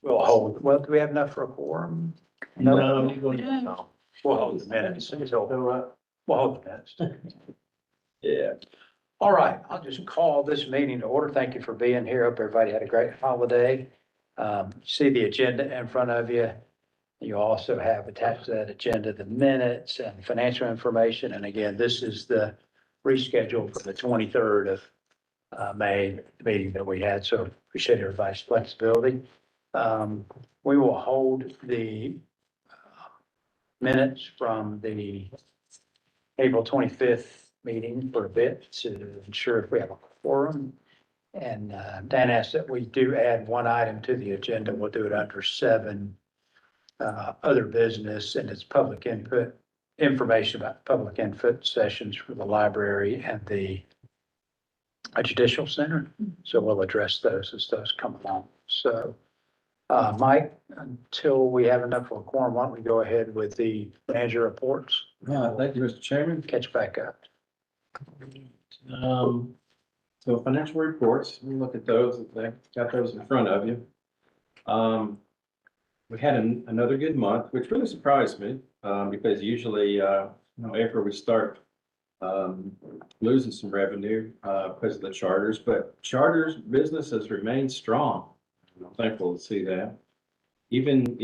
We'll hold, well, do we have enough for a quorum? No, We'll hold the minutes. We'll hold the minutes. yeah. All right, I'll just call this meeting to order. Thank you for being here. Hope everybody had a great holiday. See the agenda in front of you. You also have attached to that agenda the minutes and financial information. And again, this is the reschedule for the 23rd of May meeting that we had. So appreciate everybody's flexibility. We will hold the minutes from the April 25th meeting for a bit to ensure if we have a quorum. And Dan asked that we do add one item to the agenda. We'll do it under 7, other business, and it's public input, information about public input sessions for the library and the judicial center. So we'll address those as those come along. So Mike, until we have enough for a quorum, why don't we go ahead with the manager reports? Thank you, Mr. Chairman. Catch back up. So financial reports, we look at those, got those in front of you. We had another good month, which really surprised me, because usually, after we start losing some revenue because of the charters, but charters business has remained strong. I'm thankful to see that. Even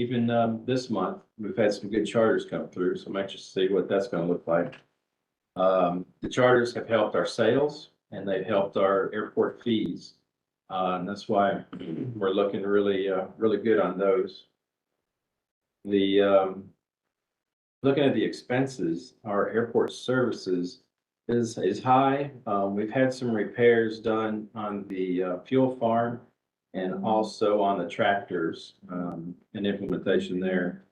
this month, we've had some good charters come through, so I'm anxious to see what that's going to look like. The charters have helped our sales and they've helped our airport fees. And that's why we're looking really, really good on those. Looking at the expenses, our airport services is high. We've had some repairs done on the fuel farm and also on the tractors and implementation there.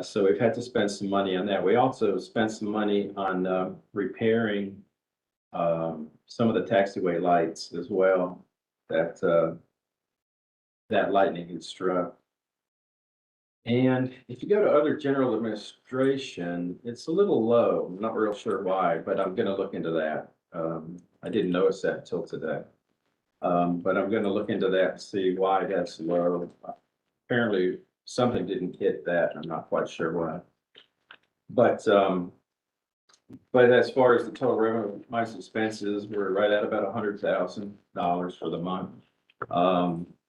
So we've had to spend some money on that. We also spent some money on repairing some of the taxiway lights as well that lightning had struck. And if you go to other general administration, it's a little low. I'm not real sure why, but I'm going to look into that. I didn't notice that until today. But I'm going to look into that and see why that's low. Apparently something didn't hit that. I'm not quite sure why. But as far as the total revenue minus expenses, we're right at about $100,000 for the month.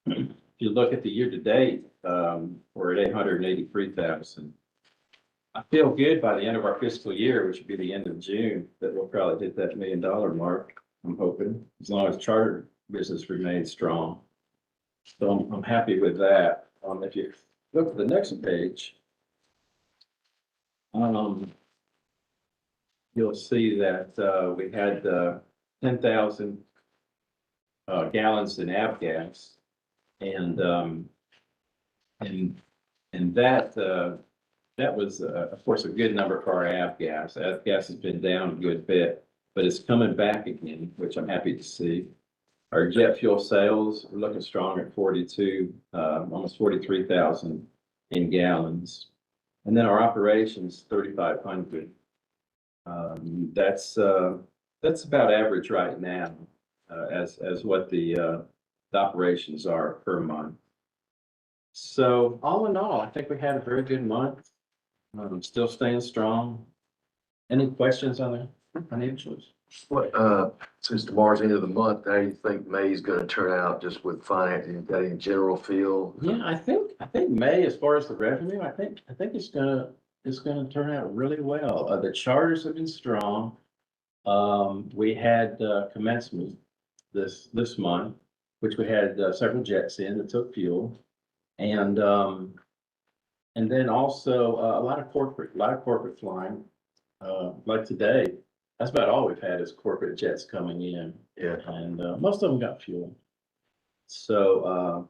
If you look at the year to date, we're at $883,000. I feel good by the end of our fiscal year, which would be the end of June, that we'll probably hit that $1 million mark. I'm hoping, as long as charter business remains strong. So I'm happy with that. If you look at the next page, you'll see that we had 10,000 gallons in avgas, and that was of course a good number for our avgas. Avgas has been down a good bit, but it's coming back again, which I'm happy to see. Our jet fuel sales are looking strong at 42, almost 43,000 in gallons. And then our operations, 3,500. That's about average right now, as what the operations are per month. So all in all, I think we had a very good month. Still staying strong. Any questions on the financials? What, since tomorrow's the end of the month, how do you think May's gonna turn out just with finance and any general feel? Yeah, I think May, as far as the revenue, I think it's gonna turn out really well. The charters have been strong. We had commencement this month, which we had several jets in that took fuel, and then also a lot of corporate flying. Like today, that's about all we've had is corporate jets coming in. Yeah. And most of them got fuel. So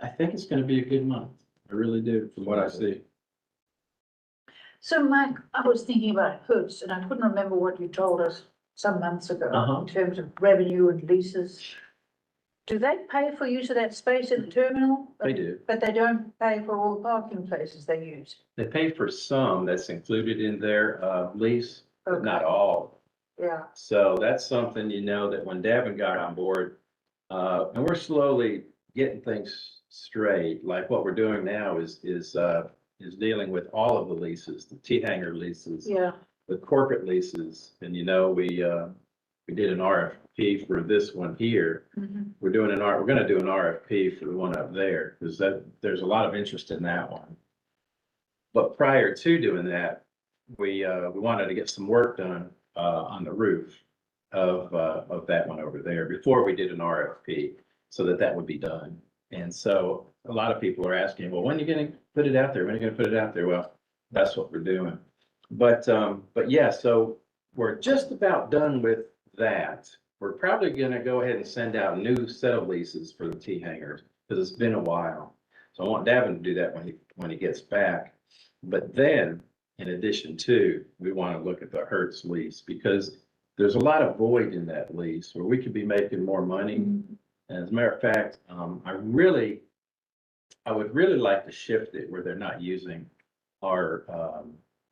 I think it's going to be a good month. I really do, from what I see. So Mike, I was thinking about hoods and I couldn't remember what you told us some months ago in terms of revenue and leases. Do they pay for use of that space in the terminal? They do. But they don't pay for all the parking places they use? They pay for some that's included in their lease, but Okay. not all. Yeah. So that's something, that when Davin got on board, and we're slowly getting things straight, like what we're doing now is dealing with all of the leases, the T-hanger leases, Yeah, the corporate leases. And we did an RFP for this one here. mhm, We're gonna do an RFP for the one up there, because there's a lot of interest in that one. But prior to doing that, we wanted to get some work done, on the roof of that one over there before we did an RFP, so that would be done. And so a lot of people are asking, well, when are you gonna put it out there? When are you gonna put it out there? Well, that's what we're doing. But yeah, so we're just about done with that. We're probably gonna go ahead and send out a new set of leases for the T-hangers, because it's been a while. So I want Davin to do that when he gets back. But then, in addition to, we want to look at the Hertz lease, because there's a lot of void in that lease where we could be making more money. mhm. And as a matter of fact, I would really like to shift it where they're not using our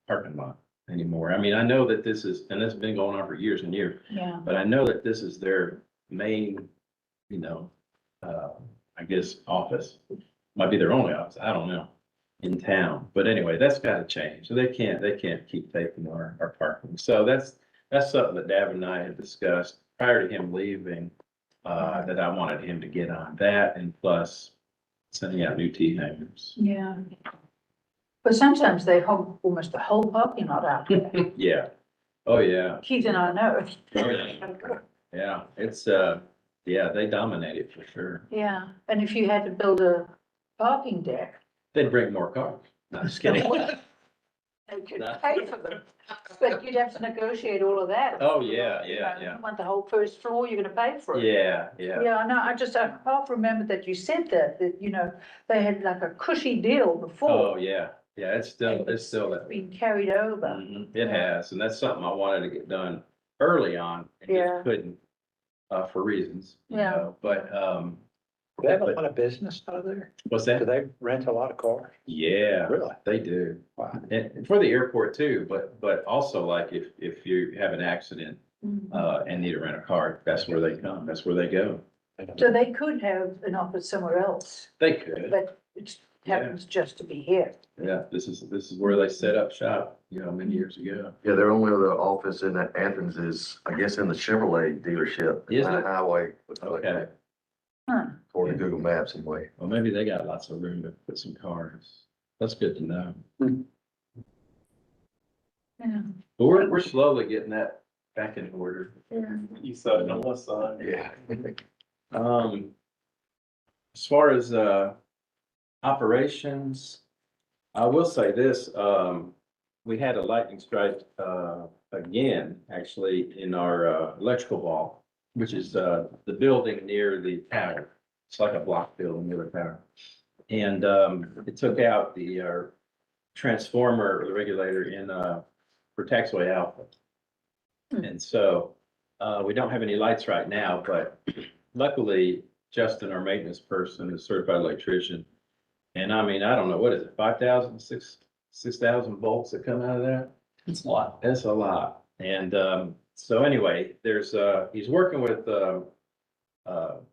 parking lot anymore. I mean, I know that this is, and it's been going on for years and years, Yeah, but I know that this is their main, I guess, office. Might be their only office, I don't know, in town. But anyway, that's gotta change. So they can't keep taking our parking. So that's something that Davin and I had discussed prior to him leaving, that I wanted him to get on that, and plus sending out new T-hangers. yeah. But sometimes they hold almost the whole parking lot out there. Yeah. Oh, yeah. Keith and I know. Oh, yeah, it's, yeah, they dominate it for sure. Yeah, and if you had to build a parking deck, They'd bring more cars. No, just kidding. they could pay for them. But you'd have to negotiate all of that. Oh, yeah, You yeah, know, yeah. you want the whole first floor, you're gonna pay for it. Yeah, yeah. Yeah, no, I half remember that you said that, they had like a cushy deal before. Oh, yeah, yeah, it's still that. Been carried over. Mhm, it has, and that's something I wanted to get done early on and Yeah. just couldn't, for reasons, Yeah. but, Do they have a lot of business out of there? what's Do that? they rent a lot of cars? Yeah, Really? they do. Wow. And for the airport too, but also like if you have an accident, Mhm. and need to rent a car, that's where they come, that's where they go. So they could have an office somewhere else, They could, but it happens just to be here. yeah, this is where they set up shop, many years ago. Yeah, their only other office in Athens is, I guess, in the Chevrolet dealership. Is on the it? Highway. looks like Okay. that, Huh, According to Google Maps anyway. Well, maybe they got lots of room to put some cars. That's good to know. yeah, But we're slowly getting that back in order. yeah. East side and west side. Yeah. As far as, operations, I will say this, we had a lightning strike, again, actually, in our, electrical vault, which is, the building near the tower. It's like a block building near the tower. And, it took out the, transformer, or the regulator in, for taxway alpha. And so, we don't have any lights right now, but luckily Justin, our maintenance person, is a certified electrician. And I mean, I don't know, what is it, 5,000, 6,000 volts that come out of that? It's a lot. That's a lot. And, so anyway, he's working with,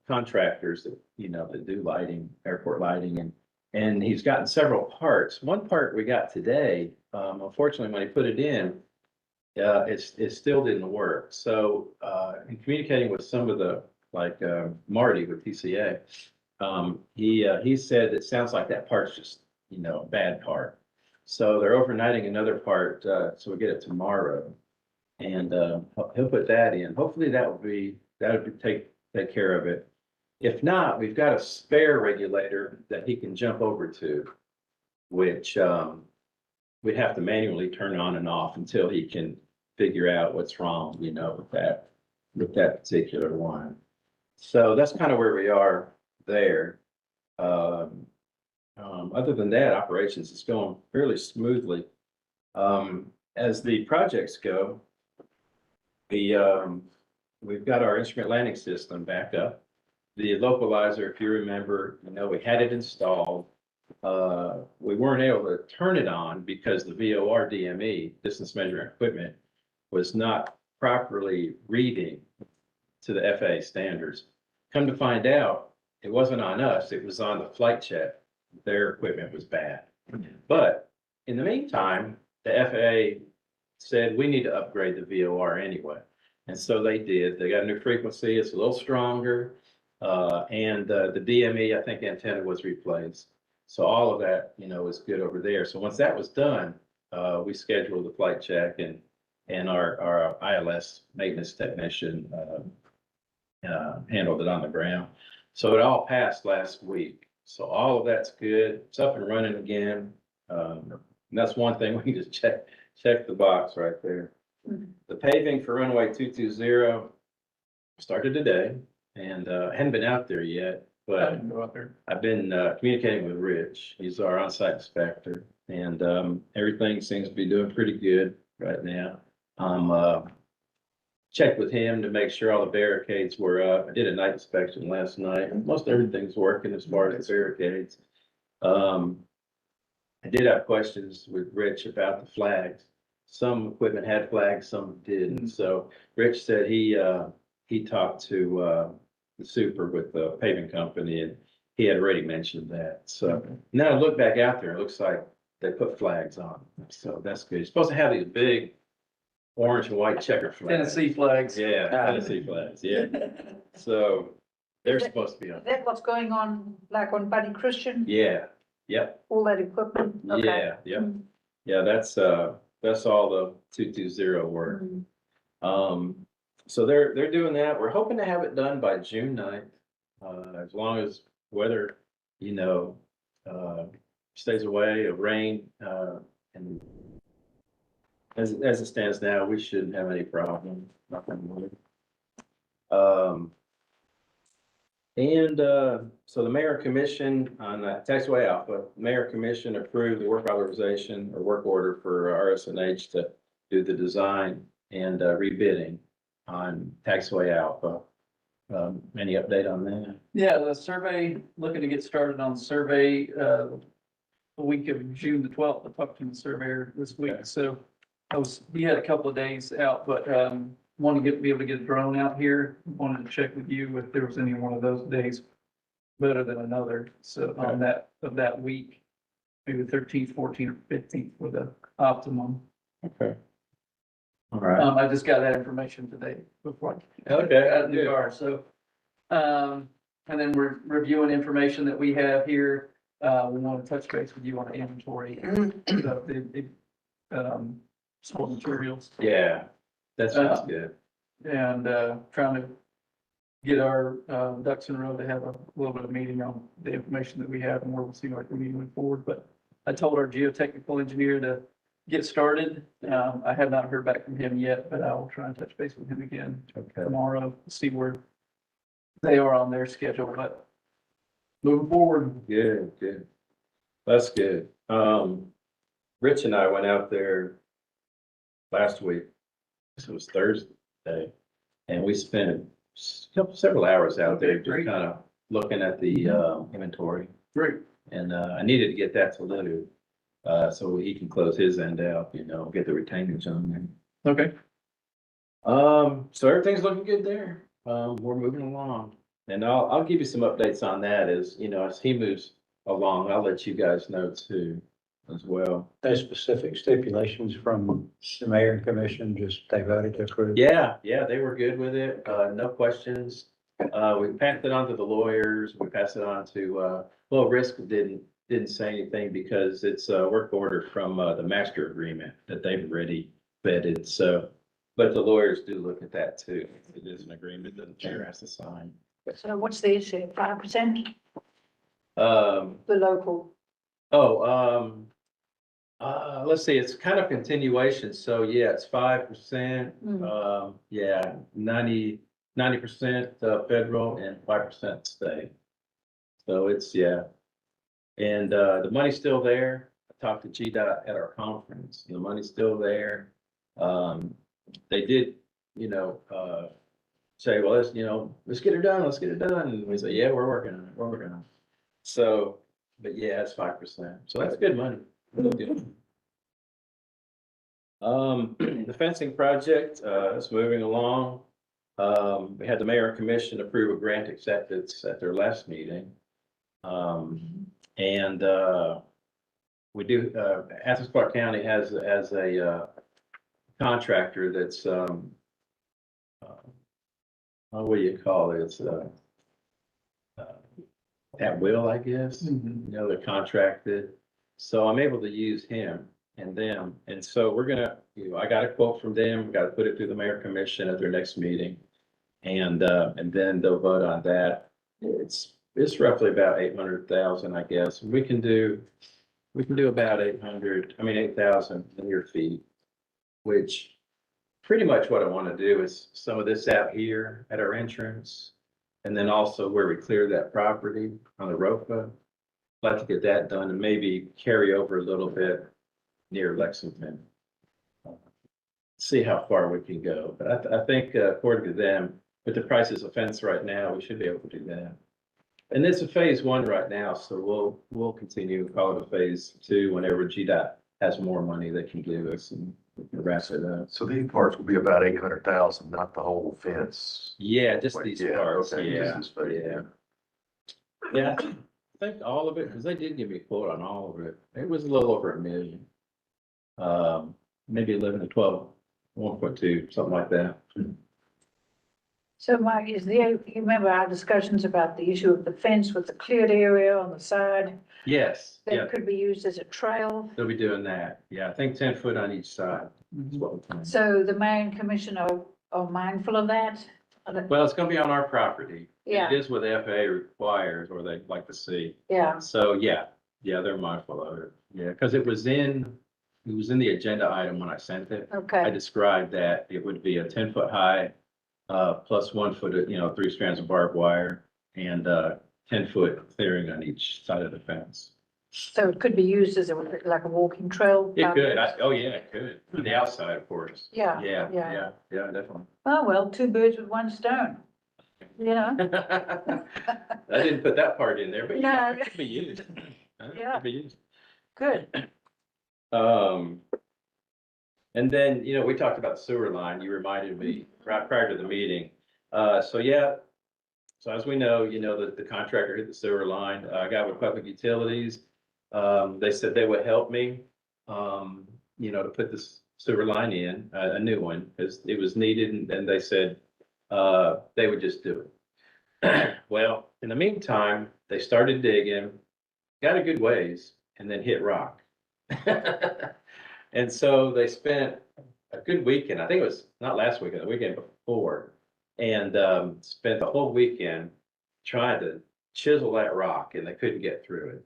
contractors that, that do lighting, airport lighting, and he's gotten several parts. One part we got today, unfortunately, when he put it in, it still didn't work. So, in communicating with some of the, like, Marty with TCA, he said it sounds like that part's just, a bad part. So they're overnighting another part, so we'll get it tomorrow. And, he'll put that in. Hopefully that'll take care of it. If not, we've got a spare regulator that he can jump over to, which, we'd have to manually turn on and off until he can figure out what's wrong, with that particular one. So that's kind of where we are there. Other than that, operations is going fairly smoothly. As the projects go, we've got our instrument landing system back up. The localizer, if you remember, we had it installed. We weren't able to turn it on because the VOR DME, distance measuring equipment, was not properly reading to the FAA standards. Come to find out, it wasn't on us, it was on the flight check. Their equipment was bad. But in the meantime, the FAA said we need to upgrade the VOR anyway. And so they did. They got a new frequency. It's a little stronger. And the DME, I think antenna was replaced. So all of that, is good over there. So once that was done, we scheduled the flight check and our ILS maintenance technician handled it on the ground. So it all passed last week. So all of that's good. It's up and running again. And that's one thing we just check the box right there. The paving for runway 220 started today, and I hadn't been out there yet, but I've been communicating with Rich. He's our on-site inspector, and everything seems to be doing pretty good right now. Checked with him to make sure all the barricades were up. I did a night inspection last night. Most everything's working as far as the barricades. I did have questions with Rich about the flags. Some equipment had flags, some didn't. So Rich said he talked to the super with the paving company, and he had already mentioned that. So now I look back out there, it looks like they put flags on. So that's good. You're supposed to have these big orange and white checker flags. Tennessee flags. Yeah, Tennessee flags, yeah. So they're Is that- supposed to be on. Is that what's going on, like on Buddy Christian? Yeah, yep, All that equipment? Okay. yeah, yep. Yeah, that's all the 220 work. So they're doing that. We're hoping to have it done by June 9th. As long as weather, stays away of rain, and as it stands now, we shouldn't have any problem. Nothing with it. So the mayor commission on taxway alpha, mayor commission approved the work authorization or work order for RSNH to do the design and rebidding on taxway alpha. Any update on that? Yeah, the survey, looking to get started on the survey, the week of June the 12th. I talked to the surveyor this week, Okay. so he had a couple of days out, but, wanted to be able to get a drone out here. Wanted to check with you if there was any one of those days better than another. So on that week, maybe 13th, 14th, or 15th for the optimum. Okay. All right. I just got that information today before. Okay, Out in the good. car, so, and then we're reviewing information that we have here. We want to touch base with you on the inventory of the stored materials. Yeah, that sounds good. And, trying to get our, ducks in a row to have a little bit of meeting on the information that we have and where we'll see like we need to move forward. But I told our geotechnical engineer to get started. I have not heard back from him yet, but I will try and touch base with him again Okay. tomorrow, to see where they are on their schedule, but moving forward. Good, good. That's good. Rich and I went out there last week. So it was Thursday, and we spent several hours out there just Great. kind of looking at the inventory. Great. And I needed to get that to Lou, so he can close his end out, get the retainage on there. Okay. So everything's looking good there. We're moving along. And I'll give you some updates on that as he moves along, I'll let you guys know too, as well. Those specific stipulations from the mayor and commission, just they voted to approve. Yeah, they were good with it. No questions. We passed it on to the lawyers. We passed it on to, Risk didn't say anything because it's a work order from, the master agreement that they've already vetted. So, but the lawyers do look at that too. It is an agreement that the chair has to sign. So what's the issue? 5%? Um, The local? let's see, it's kind of continuation. So yeah, it's 5%. Yeah, 90% federal and 5% state. So it's, yeah. And, the money's still there. I talked to GDOT at our conference. The money's still there. They did, say, well, let's get it done. Let's get it done. And we say, yeah, we're working on it. We're working on it. So, but yeah, it's 5%. So that's good money. Really good. The fencing project, is moving along. We had the mayor and commission approve a grant acceptance at their last meeting. And, we do, Athens-Clarke County has a, contractor that's, what do you call it? It's, uh, at will, I guess. You know, they're contracted. So I'm able to use him and them. And so we're gonna, I got a quote from them, got to put it through the mayor commission at their next meeting. And then they'll vote on that. It's roughly about 800,000, I guess. We can do about 8,000 linear feet, which pretty much what I want to do is some of this out here at our entrance. And then also where we clear that property on the ROFA. I'd like to get that done and maybe carry over a little bit near Lexington. See how far we can go. But I think according to them, with the prices of fence right now, we should be able to do that. And it's a phase one right now, so we'll continue, call it a phase two whenever GDOT has more money they can give us and we can wrap it up. So these parts will be about 800,000, not the whole fence. Yeah, just these Yeah, parts, okay, yeah, just this phase. yeah. Yeah, I think all of it, because they did give me a quote on all of it. It was a little over $1 million. Maybe 11 to 12, 1.2, something like that. So Mike, you remember our discussions about the issue of the fence with the cleared area on the side Yes, yeah, that could be used as a trail? they'll be doing that. Yeah, I think 10 foot on each side is what we're planning. So the mayor and commission are mindful of that? Well, it's gonna be on our property. Yeah. It is what the FAA requires or they'd like to see. Yeah, So, yeah, they're mindful of it. Yeah, because it was in the agenda item when I sent it. I okay, described that it would be a 10 foot high, plus 1 foot, 3 strands of barbed wire and, 10 foot clearing on each side of the fence. so it could be used as like a walking trail? It could, oh yeah, it could, on the outside, of course. Yeah, Yeah, yeah. yeah, yeah, definitely. Oh, well, two birds with one stone, you know? I didn't put that part in there, but yeah, No. it could be used. Yeah. Could be used. Good. And then, we talked about the sewer line. You reminded me right prior to the meeting. So yeah, so as we know, that the contractor hit the sewer line. I got with Public Utilities. They said they would help me, to put this sewer line in, a new one, because it was needed, and then they said, they would just do it. Well, in the meantime, they started digging, got a good ways, and then hit rock. And so they spent a good weekend, I think it was not last weekend, the weekend before, and spent the whole weekend trying to chisel that rock, and they couldn't get through it.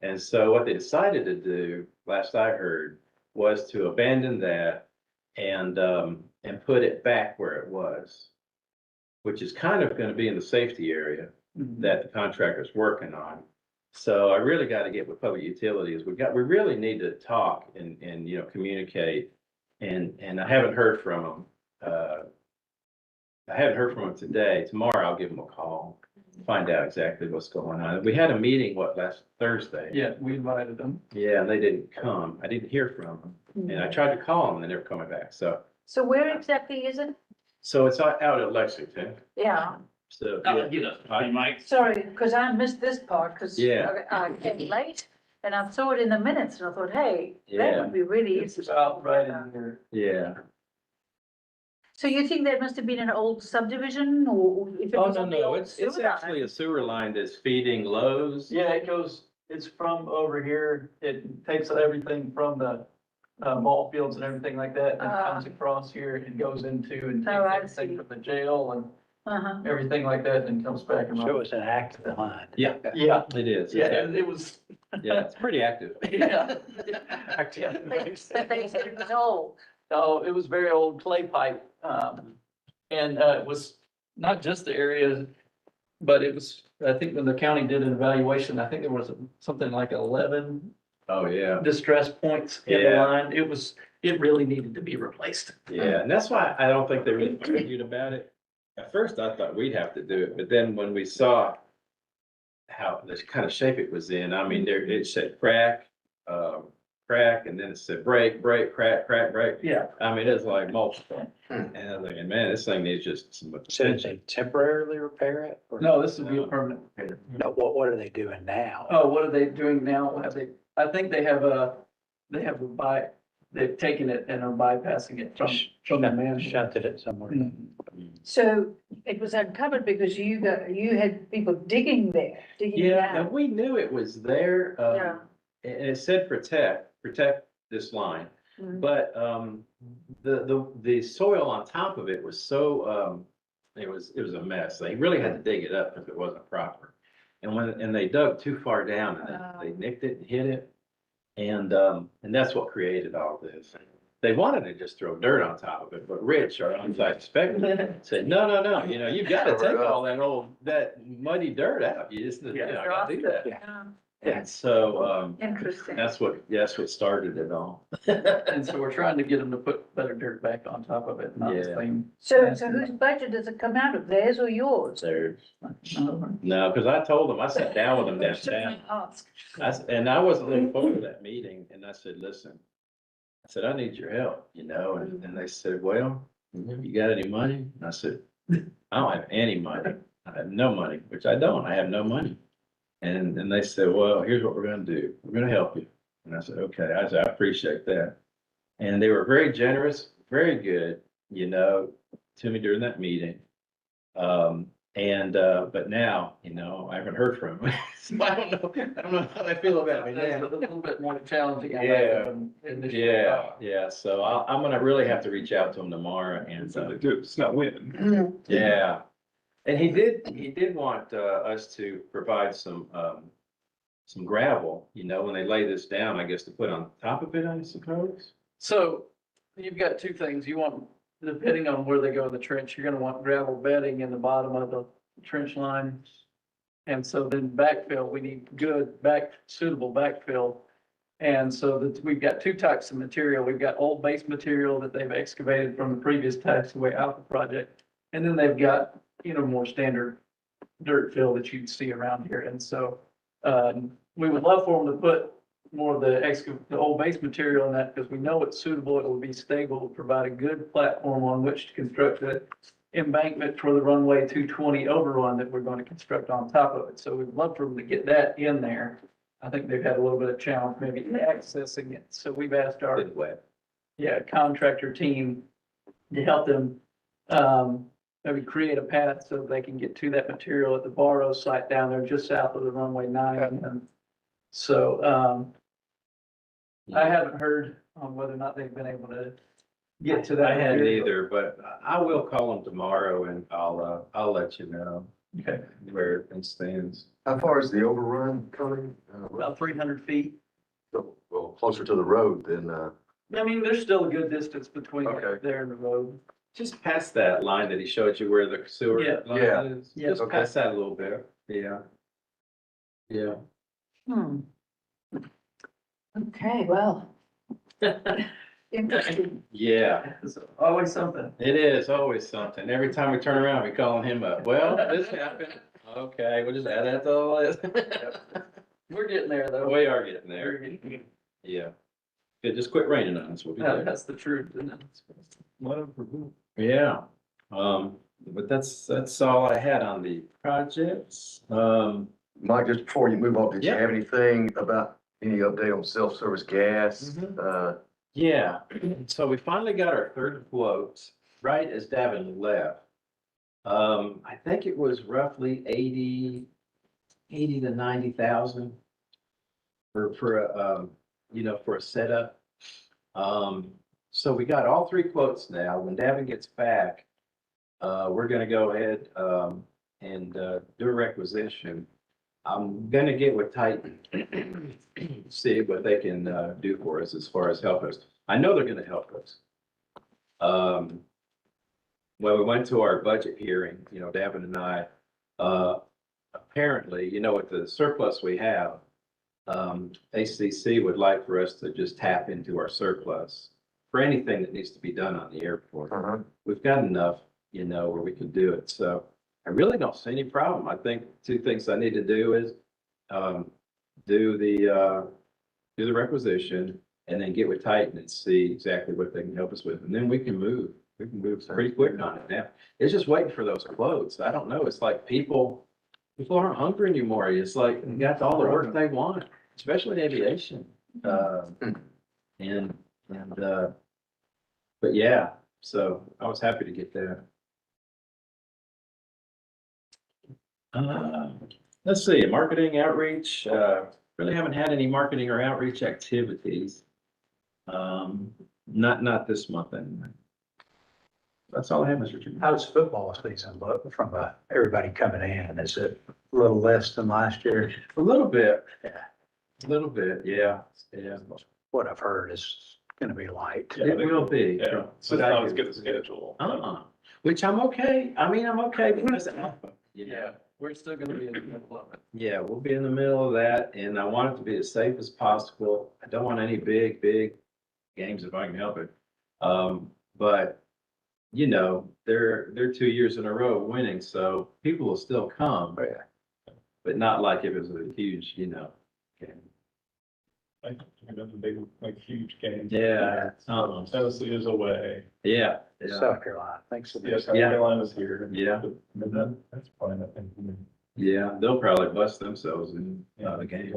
And so what they decided to do, last I heard, was to abandon that and put it back where it was, which is kind of going to be in the safety area that the contractor's working on. So I really got to get with Public Utilities. We really need to talk and communicate. And I haven't heard from them. I haven't heard from them today. Tomorrow I'll give them a call, find out exactly what's going on. We had a meeting, last Thursday? Yeah, we invited them. Yeah, and they didn't come. I didn't hear from them. And I tried to call them, and they never coming back. So Where exactly is it? it's out at Lexington. Yeah, So, Mike. sorry, because I missed this part, because Yeah. I came late, and I saw it in the minutes, and I thought, hey, that Yeah. would be really It's interesting. about right in here. yeah. So you think that must have been an old subdivision, or if it Oh, was no, on the no, old it's sewer line? actually a sewer line that's feeding Lowe's. Yeah, it's from over here. It takes everything from the ball fields and everything like that, and comes across here and goes into and Oh, I takes everything see. from the jail and Uh-huh. everything like that, and comes back and. So it's an active line. Yeah, Yeah, it is. yeah, it was, Yeah, it's pretty active. yeah. But they said it was old. No, it was very old clay pipe, and it was not just the area, but it was, I think when the county did an evaluation, I think there was something like 11 Oh, yeah. distress points in the Yeah. line. It really needed to be replaced. Yeah, and that's why I don't think they really argued about it. At first, I thought we'd have to do it, but then when we saw how the kind of shape it was in, I mean, it said crack, crack, and then it said break, break, crack, crack, break. Yeah, I mean, it's like multiple. Hmm. And I'm thinking, man, this thing needs just some So did attention. they temporarily repair it? or- no, this would be a permanent repair. No, what are they doing now? Oh, what are they doing now? Have they, I think they have a they've taken it and are bypassing it from the man. Shunted it somewhere. Mm. So it was uncovered because you had people digging there, digging Yeah, and down. we knew it was there. Yeah. And it said protect this line. Mhm. But, the soil on top of it was so, it was a mess. They really had to dig it up if it wasn't proper. And they dug too far down and they nicked it and hit it. And that's what created all this. They wanted to just throw dirt on top of it, but Rich, our on-site inspector, said, no, you've got to take all that muddy dirt out. You just, gotta do that. Yeah. And so, Interesting. that's what started it all. And so we're trying to get them to put better dirt back on top of it, not the Yeah. same. So whose budget does it come out of, theirs or yours? There, no, because I told them, I sat down with them downtown. Ask. And I wasn't looking forward to that meeting, and I said, listen, I said, I need your help, and they said, well, you got any money? And I said, I don't have any money. I have no money, which I don't. I have no money. And they said, well, here's what we're gonna do. We're gonna help you. And I said, okay. I said, I appreciate that. And they were very generous, very good, to me during that meeting. But now, I haven't heard from them. So I don't know how they feel about me That's now. a little bit more challenging. I Yeah. think, than initially Yeah, thought. yeah. So I'm gonna really have to reach out to him tomorrow and, It's not winning. yeah. And he did want, us to provide some gravel, when they lay this down, I guess, to put on top of it, I suppose. So you've got two things. You want, depending on where they go in the trench, you're gonna want gravel bedding in the bottom of the trench line. And so then backfill, we need good suitable backfill. And so we've got two types of material. We've got old base material that they've excavated from the previous taxiway Alpha project. And then they've got, more standard dirt fill that you'd see around here. And so, we would love for them to put more of the old base material in that because we know it's suitable. It will be stable, will provide a good platform on which to construct the embankment for the runway 220 overrun that we're going to construct on top of it. So we'd love for them to get that in there. I think they've had a little bit of challenge maybe accessing it. So we've asked our Good way. contractor team to help them, maybe create a path so they can get to that material at the Barrow site down there just south of the runway 9. And so, I haven't heard on whether or not they've been able to get to that. I hadn't material. either, but I will call him tomorrow and I'll let you know Okay, where it stands. How far is the overrun coming? about 300 feet. Well, closer to the road than, I mean, there's still a good distance between Okay. there and the road. Just past that line that he showed you where the sewer Yeah. Yeah. line is. Yeah. Just Okay. past that a little bit. Yeah. Yeah. Okay, well. Interesting. Yeah. It's always something. It is always something. Every time we turn around, we calling him up. Well, this happened. Okay, we'll just add that to the list. We're getting there though. We are getting We're there. getting- Yeah. It just quit raining on us. We'll be there. That's the truth, isn't it? Yeah. But that's all I had on the projects. Mike, just before you move on, did you Yeah. have anything about any update on self-service gas? Mhm. Yeah, so we finally got our third quote right as Davin left. I think it was roughly 80 to 90,000 for a setup. So we got all three quotes now. When Davin gets back, we're gonna go ahead, and do a requisition. I'm gonna get with Titan, see what they can do for us as far as help us. I know they're gonna help us. When we went to our budget hearing, Davin and I, apparently, with the surplus we have, ACC would like for us to just tap into our surplus for anything that needs to be done on the airport. Uh-huh. We've got enough, where we can do it. So I really don't see any problem. I think two things I need to do is, do the requisition and then get with Titan and see exactly what they can help us with. And then we can move pretty quick on it now. It's just waiting for those quotes. I don't know. It's like people aren't hungry anymore. It's like they got all the work they want, especially in aviation. But yeah, so I was happy to get that. Let's see, marketing outreach, really haven't had any marketing or outreach activities. Not this month anyway. That's all I have, Mr. Chairman. How's football season look from everybody coming in? Is it a little less than last year? A little bit. Yeah. A little bit, yeah. What I've heard is gonna be light. It will be. Yeah, so But I not as do. good as schedule. Which I'm okay. I mean, I'm okay because, you know, We're still gonna be in the middle of it. yeah, we'll be in the middle of that and I want it to be as safe as possible. I don't want any big games if I can help it. But you know, they're 2 years in a row winning, so people will still come, but not like if it was a huge, you know, game. Like, another big, like, huge game. Yeah. Tennessee is away. Yeah. South Carolina, thanks for Yeah, this. South Carolina's here. Yeah. But that's fine, I think. Yeah, they'll probably bust themselves in the game.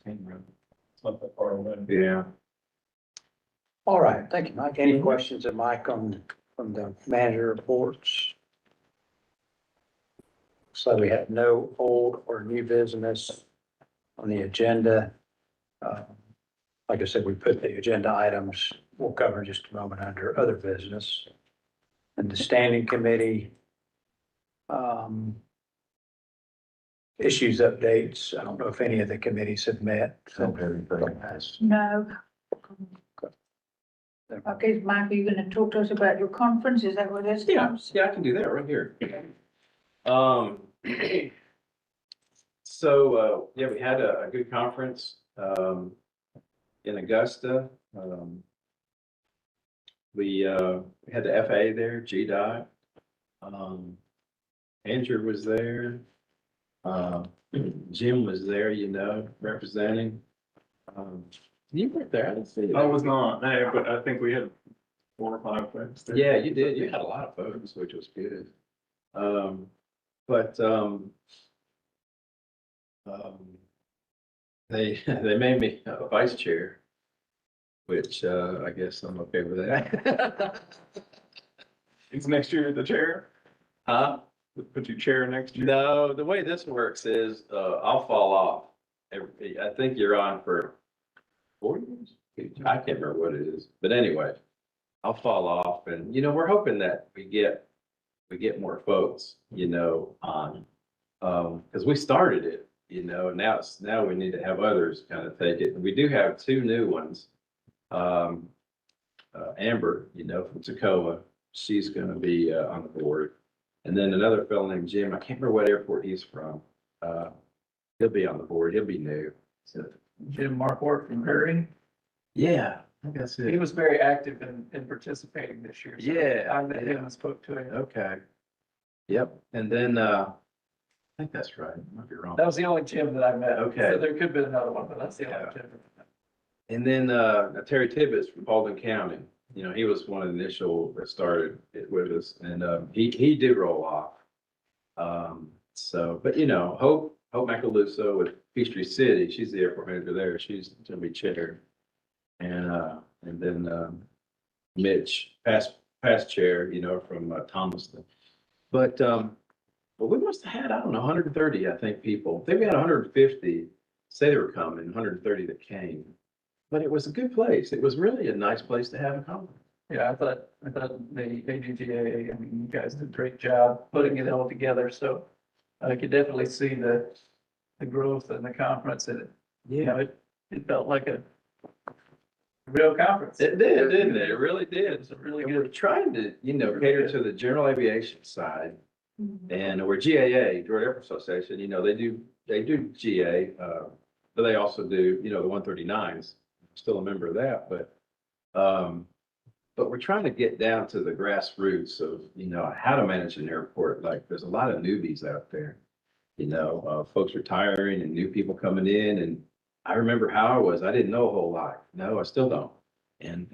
It's not that far away. Yeah. All right, thank you, Mike. Any questions of Mike from the manager reports? So we have no old or new business on the agenda. Like I said, we put the agenda items we'll cover in just a moment under other business. And the standing committee, issues updates. I don't know if any of the committees have met. No. Okay, Mike, are you gonna talk to us about your conference? Is that what this comes? Yeah, I can do that right here. So, yeah, we had a good conference, in Augusta. We had the FAA there, GDOT. Andrew was there. Jim was there, you know, representing. You weren't there, I didn't see you. I was not, no, but I think we had 4 or 5 folks there. Yeah, you did. You had a lot of folks, which was good. But they made me a vice chair, which I guess I'm okay with that. Is next year the chair? Huh? Put your chair next year? No, the way this works is I'll fall off. I think you're on for 4 years. I can't remember what it is, but anyway, I'll fall off, and you know we're hoping that we get more folks, you know, on because we started it, you know. Now we need to have others kind of take it. And we do have 2 new ones. Amber, you know, from Tacoma, she's going to be on the board. And then another fellow named Jim, I can't remember what airport he's from. He'll be on the board. He'll be new. So, Jim Marquardt from Perry. yeah, I think that's He it. was very active in participating this year. so Yeah, I met him yeah. and spoke to him. Okay. Yep. And then I think that's right. I might be wrong. That was the only Jim that I met. Okay. So there could be another one, but that's the only Jim. And then Terry Tibbetts from Baldwin County. You know, he was one of the initial that started it with us, and he did roll off. So, but you know, Hope Macaluso with Peachtree City, she's the airport manager there. She's gonna be chair, and then Mitch, past chair, you know, from Thomaston. But we must have had, I don't know, 130, I think, people. I think we had 150 say they were coming, 130 that came. But it was a good place. It was really a nice place to have a conference. Yeah, I thought the AGGA, I mean, you guys did a great job putting it all together, so I could definitely see the growth in the conference, and you know, it felt like a real conference. It did, didn't it? It really did. It's a really And we're good. trying to, you know, cater to the general aviation side. And we're GAA, Georgia Airport Association, you know, they do GA, but they also do, you know, the 139s. Still a member of that, but we're trying to get down to the grassroots of, you know, how to manage an airport. Like, there's a lot of newbies out there, you know, folks retiring and new people coming in, and I remember how I was. I didn't know a whole lot. No, I still don't. And,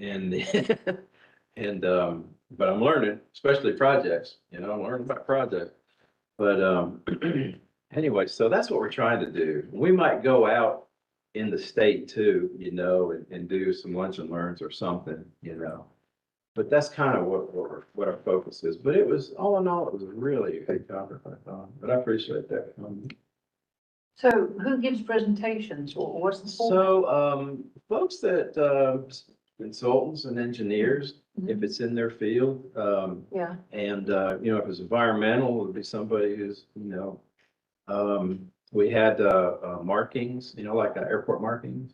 but I'm learning, especially projects, I'm learning about projects. But, anyway, so that's what we're trying to do. We might go out in the state too, and do some lunch and learns or something. But that's kind of what our focus is. But it was, all in all, it was a really good conference, I thought. But I appreciate that. So who gives presentations or what's the format? So, folks that, consultants and engineers, if it's in their field, Yeah, and, if it's environmental, it would be somebody who's, we had, markings, like airport markings.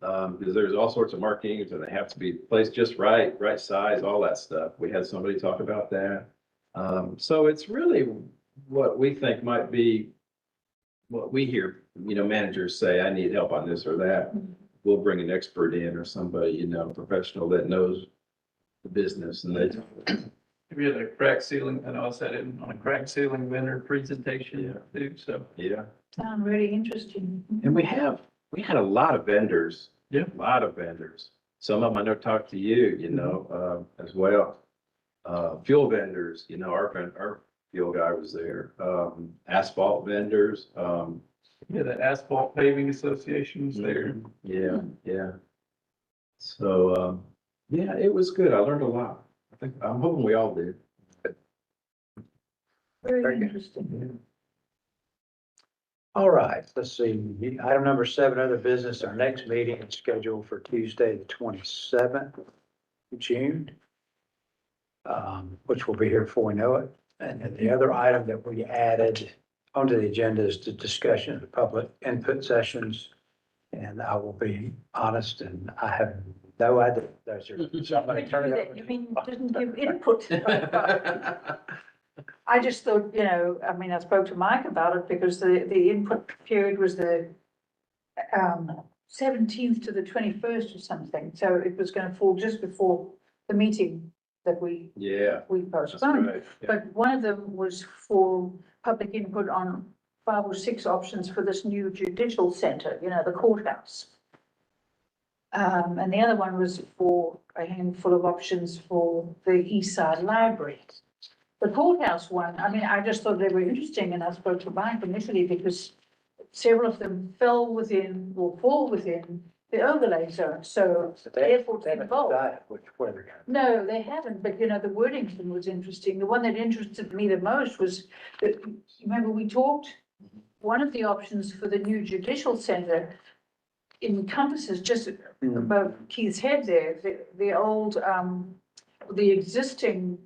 Because there's all sorts of markings and they have to be placed just right size, all that stuff. We had somebody talk about that. So it's really what we think might be what we hear, managers say, I need help on this or that. We'll bring an expert in or somebody, professional that knows the business and they. We had a crack ceiling, I know I sat in on a crack ceiling vendor presentation too, so. Yeah. sound really interesting. And we had a lot of vendors. Yeah. A lot of vendors. Some of them I know talked to you, as well. Fuel vendors, our fuel guy was there. Asphalt vendors, Yeah, the Asphalt Paving Association was there. Yeah. So, yeah, it was good. I learned a lot. I'm hoping we all did. Very Very good. interesting. All right, let's see. Item number 7, other business. Our next meeting is scheduled for Tuesday, the 27th of June, which will be here before we know it. And then the other item that we added onto the agenda is the discussion of the public input sessions. And I will be honest, and I have no idea. There's somebody turning That you mean didn't give input? I just thought, I spoke to Mike about it because the input period was the 17th to the 21st or something. So it was going to fall just before the meeting that we Yeah, that's postponed. right. Yeah. But one of them was for public input on 5 or 6 options for this new judicial center, the courthouse. And the other one was for a handful of options for the East Side Library. The courthouse one, I just thought they were interesting, and I spoke to Mike initially because several of them fall within the overlay zone, so the airport's involved. Which way they're going. No, they haven't, but the wording was interesting. The one that interested me the most was that, remember we talked, one of the options for the new judicial center encompasses just above Keith's head there, the old, the existing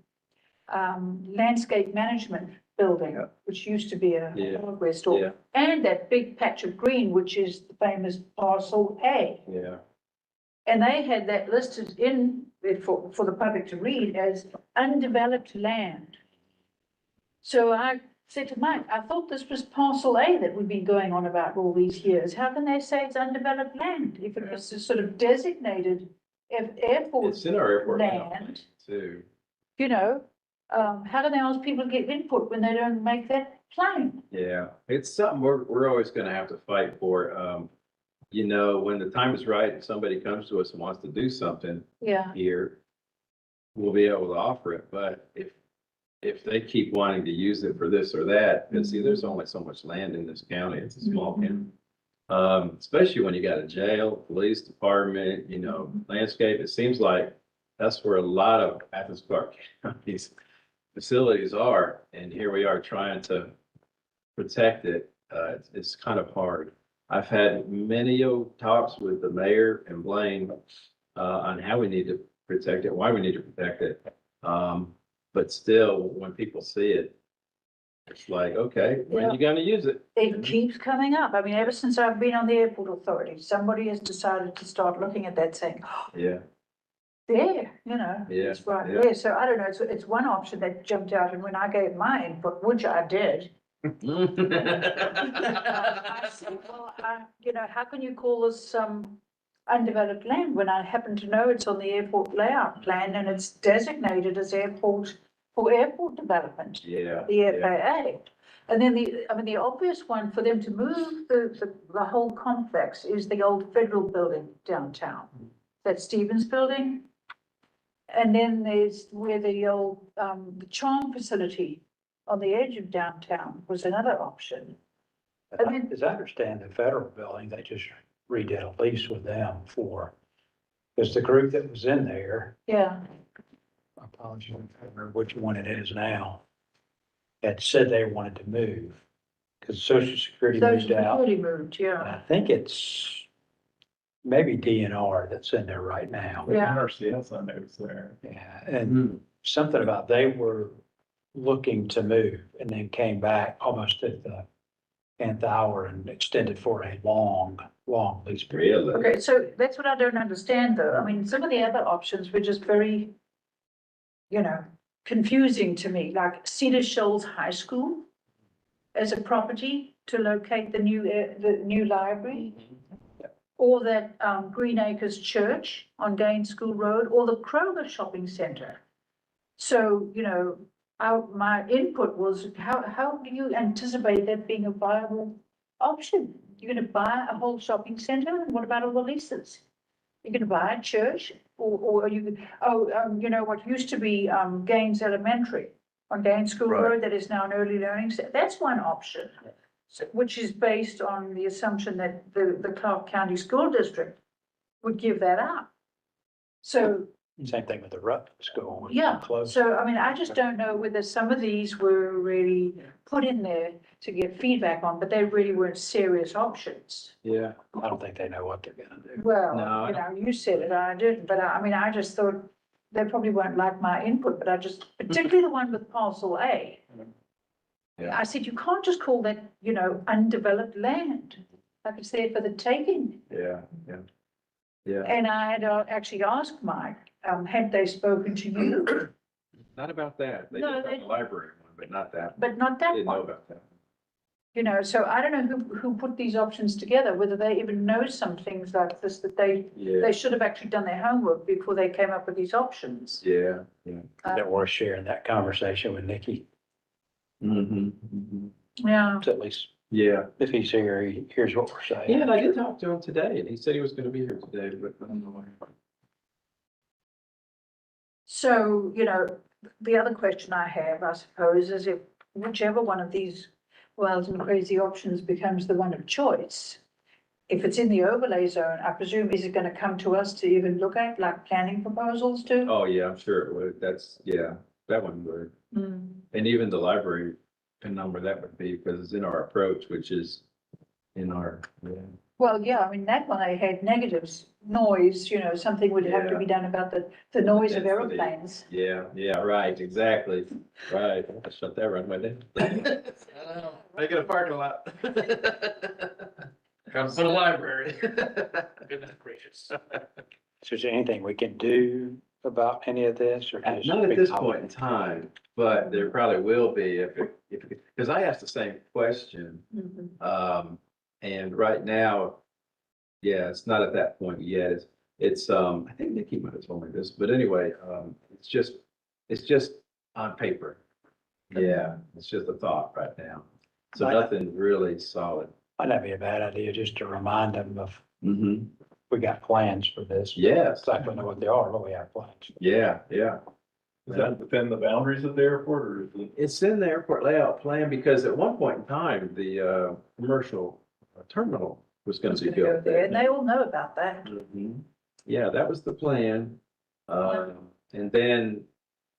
landscape management building, Yeah. which used to be a Yeah. hardware store, Yeah. and that big patch of green, which is the famous parcel A. Yeah. And they had that listed in for the public to read as undeveloped land. So I said to Mike, I thought this was parcel A that we've been going on about all these years. How can they say it's undeveloped land if it was sort of designated airport It's in our airport now, land? too. How can they ask people to get input when they don't make that plain? Yeah, it's something we're always gonna have to fight for. When the time is right and somebody comes to us and wants to do something Yeah, here, we'll be able to offer it. But if they keep wanting to use it for this or that, because see, there's only so much land in this county. It's a small county. Especially when you got a jail, police department, landscape. It seems like that's where a lot of Athens-Clarke county's facilities are. And here we are trying to protect it. It's kind of hard. I've had many talks with the mayor and Blaine on how we need to protect it, why we need to protect it. But still, when people see it, it's like, okay, when are you gonna use it? it keeps coming up. Ever since I've been on the airport authority, somebody has decided to start looking at that saying, oh, Yeah, there, it's right yeah. there. So I don't know, it's one option that jumped out, and when I gave my input, which I did, I said, well, how can you call this undeveloped land when I happen to know it's on the airport layout plan and it's designated as airport for airport development, Yeah. the FAA. And then the obvious one for them to move the whole complex is the old federal building downtown. That Stevens building. And then there's where the old, the charm facility on the edge of downtown was another option. I mean- As I understand the federal building, they just redid a lease with them because the group that was in there, Yeah, I apologize, I don't remember which one it is now, had said they wanted to move because Social Security Social moved out. Security moved, And yeah. I think it's maybe DNR that's in there right now. Yeah. NRCS, I know is there. Yeah, and something about they were looking to move and then came back almost at the 10th hour and extended for a long lease period. Really? Okay, so that's what I don't understand though. I mean, some of the other options were just very, confusing to me, like Cedar Shoals High School as a property to locate the new library. Or that Green Acres Church on Gaines School Road, or the Kroger Shopping Center. So, my input was, how do you anticipate that being a viable option? You're gonna buy a whole shopping center, and what about all the leases? You're gonna buy a church, or what used to be Gaines Elementary on Gaines School Right. Road that is now an early learning center, that's one option. Which is based on the assumption that the Clarke County School District would give that up. So, Same thing with the Rutland School. yeah, Close. so I mean, I just don't know whether some of these were really put in there to get feedback on, but they really weren't serious options. Yeah. I don't think they know what they're gonna do. Well, No, I you said it, I didn't, but I mean, I just thought they probably won't like my input, but particularly the one with parcel A. Yeah. I said, you can't just call that, undeveloped land, like it's there for the taking. Yeah. Yeah. And I had actually asked Mike, had they spoken to you, Not about that. They No, did about they- the library one, but not that. but not that Didn't know one, about that. so I don't know who put these options together, whether they even know some things like this, that they Yeah, should have actually done their homework before they came up with these options. yeah. That we're sharing that conversation with Nikki. Yeah, At least Yeah. if he's here, he hears what we're saying. Yeah, and I did talk to him today, and he said he was gonna be here today, but I don't know why. so, the other question I have, I suppose, is if whichever one of these wild and crazy options becomes the one of choice, if it's in the overlay zone, I presume, is it gonna come to us to even look at, like planning proposals too? Oh, yeah, I'm sure it would. That one would. Hmm. And even the library number that would be, because it's in our approach, which is in our, Well, yeah, I mean, that one I had negatives, noise, something would have to Yeah. be done about the noise of Density. aeroplanes. yeah, right, exactly, right. I shut that runway down. Make it a parking lot. Come to the library. Goodness gracious. So is there anything we can do about any of this or just? Not at this point in time, but there probably will be because I asked the same question. Mhm. And right now, yeah, it's not at that point yet. I think Nikki might have told me this, but anyway, it's just on paper. Yeah, it's just a thought right now. So Right. nothing really solid. Might not be a bad idea just to remind them of, Mm-hmm. we got plans for this. Yes, Exactly know what they are, but we have plans. yeah. Is that within the boundaries of the airport or is it? It's in the airport layout plan because at one point in time, the commercial terminal was gonna It's be gonna go built there, there. and they all know about that. Mhm. Yeah, that was the plan.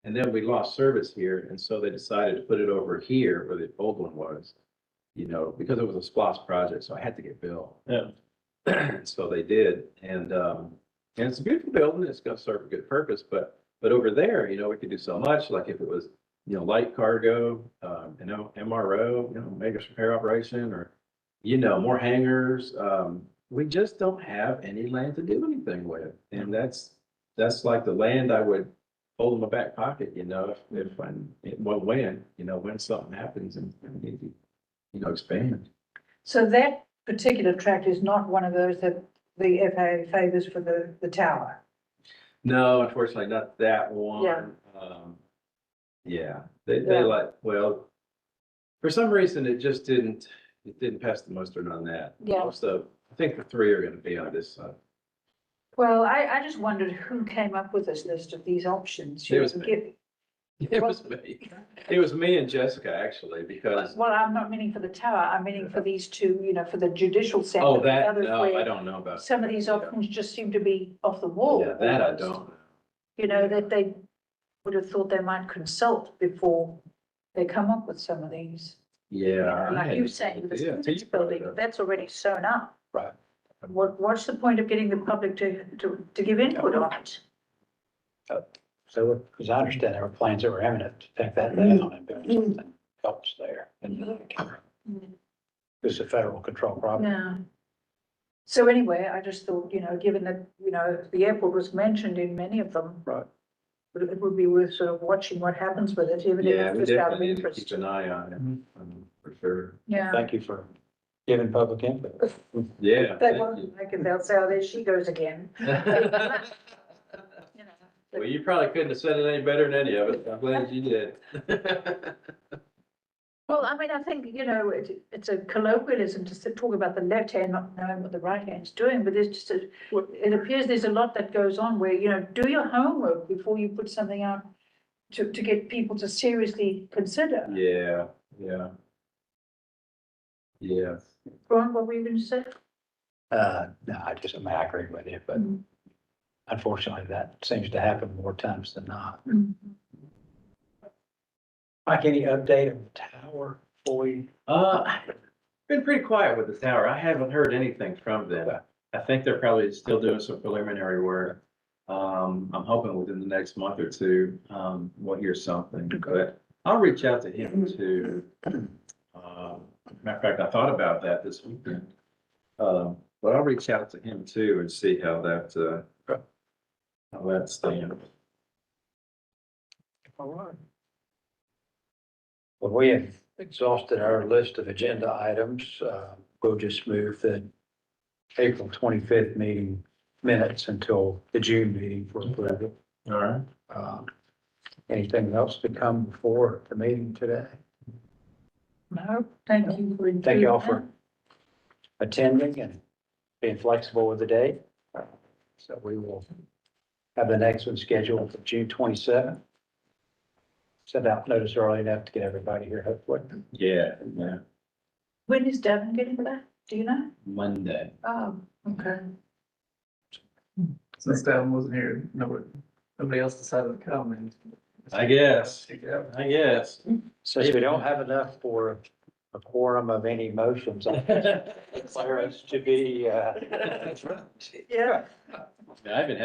And then we lost service here, and so they decided to put it over here where the old one was. Because it was a SPOS project, so I had to get built. Yeah. So they did, and it's a beautiful building, it's gonna serve a good purpose, but over there, we could do so much, like if it was, light cargo, MRO, maintenance repair operation, or, more hangars, we just don't have any land to do anything with, and that's like the land I would hold in my back pocket, when something happens and I need to, expand. So that particular tract is not one of those that the FAA favors for the tower. No, unfortunately, not that one. Yeah. Yeah, they Yeah. like, well, For some reason, it didn't pass the muster on that. Yeah. Most of, I think the three are gonna be on this side. Well, I just wondered who came up with this list of these options. It was You me. give- It was me. It was me and Jessica, actually, because, Well, I'm not meaning for the tower, I'm meaning for these two, for the judicial center. oh, and that, others no, where I don't know about. Some of these options just seem to be off the wall. Yeah, that I almost. don't. That they would have thought they might consult before they come up with some of these. Yeah. I Like had you no saying, the idea. students building, that's already sewn up. Right. What's the point of getting the public to give input on it? So, as I understand, there were plans that were imminent to take that down and build something else there. And it's a federal control problem. Yeah. So anyway, I just thought, given that, the airport was mentioned in many of them. Right. It would be worth sort of watching what happens with it, even if Yeah, it's we just out of definitely need to interest. keep an eye on it, for sure. Yeah. Thank you for giving public input. Yeah. They thank won't you. like it, they'll say, oh, there she goes again. Well, you probably couldn't have said it any better than any of it. I'm glad you did. Well, I mean, I think, it's a colloquialism just to talk about the left hand not knowing what the right hand's doing, but there's just it appears there's a lot that goes on where, do your homework before you put something out to get people to seriously consider. Yeah, yeah. Yeah. Ron, what were you going to say? No, I agree with you, but unfortunately, that seems to happen more times than not. Mike, any update on the tower before we? Been pretty quiet with the tower. I haven't heard anything from them. I think they're probably still doing some preliminary work. I'm hoping within the next month or two, we'll hear something, but I'll reach out to him too. Matter of fact, I thought about that this weekend. But I'll reach out to him too and see how that stands. All right. Well, we have exhausted our list of agenda items. We'll just move the April 25th meeting minutes until the June meeting for approval. All right. Anything else to come before the meeting today? No, thank you for. Thank you all for including attending and being flexible with the date. So we will have the next one scheduled for June 27th. Send out notice early enough to get everybody here, hopefully. Yeah, yeah. that. When is Devin getting back? Do you know? Monday. Oh, okay. Since Devin wasn't here, nobody else decided to come and. I guess. I guess. Since we don't have enough for a quorum of any motions, I declare us to be, Yeah. I've been